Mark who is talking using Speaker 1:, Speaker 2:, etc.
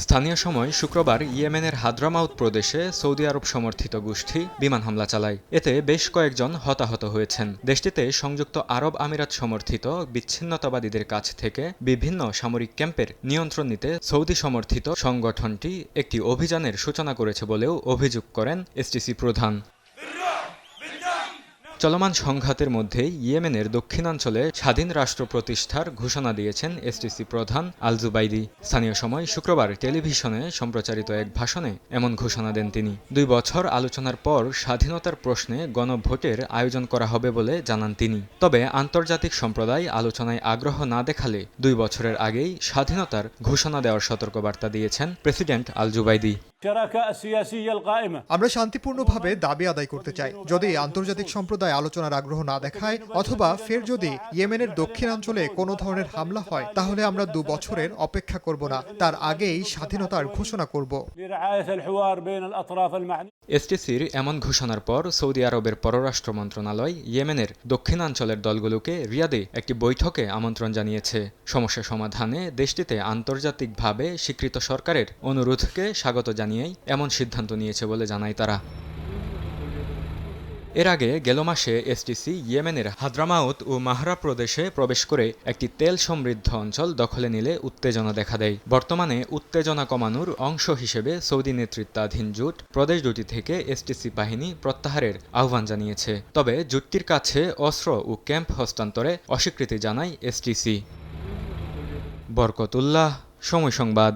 Speaker 1: স্থানীয় সময় শুক্রবার ইয়েমেনের হাদ্রামাউত প্রদেশে সৌদি আরব সমর্থিত গোষ্ঠী বিমান হামলা চালায়। এতে বেশ কয়েকজন হতাহত হয়েছেন। দেশটিতে সংযুক্ত আরব আমিরাত সমর্থিত বিচ্ছিন্নতাবাদীদের কাছ থেকে বিভিন্ন সামরিক ক্যাম্পের নিয়ন্ত্রণ নিতে সৌদি সমর্থিত সংগঠনটি একটি অভিযানের সূচনা করেছে বলেও অভিযোগ করেন এসটিসি প্রধান। চলমান সংঘাতের মধ্যেই ইয়েমেনের দক্ষিণাঞ্চলে স্বাধীন রাষ্ট্র প্রতিষ্ঠার ঘোষণা দিয়েছেন এসটিসি প্রধান আল জুবাইদি। স্থানীয় সময় শুক্রবার টেলিভিশনে সম্প্রচারিত এক ভাষণে এমন ঘোষণা দেন তিনি। 2 বছর আলোচনার পর স্বাধীনতার প্রশ্নে গণভোটের আয়োজন করা হবে বলে জানান তিনি। তবে আন্তর্জাতিক সম্প্রদায় আলোচনায় আগ্রহ না দেখালে 2 বছরের আগেই স্বাধীনতার ঘোষণা দেওয়ার সতর্কবার্তা দিয়েছেন প্রেসিডেন্ট আল জুবাইদি।
Speaker 2: আমরা শান্তিপূর্ণভাবে দাবি আদায় করতে চাই। যদি আন্তর্জাতিক সম্প্রদায় আলোচনার আগ্রহ না দেখায় অথবা ফের যদি ইয়েমেনের দক্ষিণাঞ্চলে কোনো ধরনের হামলা হয়, তাহলে আমরা 2 বছরের অপেক্ষা করব না, তার আগেই স্বাধীনতার ঘোষণা করব।
Speaker 1: এসটিসির এমন ঘোষণার পর সৌদি আরবের পররাষ্ট্র মন্ত্রণালয় ইয়েমেনের দক্ষিণাঞ্চলের দলগুলোকে রিয়াদে একটি বৈঠকে আমন্ত্রণ জানিয়েছে। সমস্যা সমাধানে দেশটিতে আন্তর্জাতিকভাবে স্বীকৃত সরকারের অনুরোধকে স্বাগত জানিয়েই এমন সিদ্ধান্ত নিয়েছে বলে জানায় তারা। এর আগে গেল মাসে এসটিসি ইয়েমেনের হাদ্রামাউত ও মাহরা প্রদেশে প্রবেশ করে একটি তেল সমৃদ্ধ অঞ্চল দখলে নিলে উত্তেজনা দেখা দেয়। বর্তমানে উত্তেজনা কমানোর অংশ হিসেবে সৌদি নেতৃত্বাধীন জোট প্রদেশ দুটি থেকে এসটিসি বাহিনী প্রত্যাহারের আহ্বান জানিয়েছে। তবে জোটটির কাছে অস্ত্র ও ক্যাম্প হস্তান্তরে অস্বীকৃতি জানায় এসটিসি। বরকতুল্লাহ, সময় সংবাদ।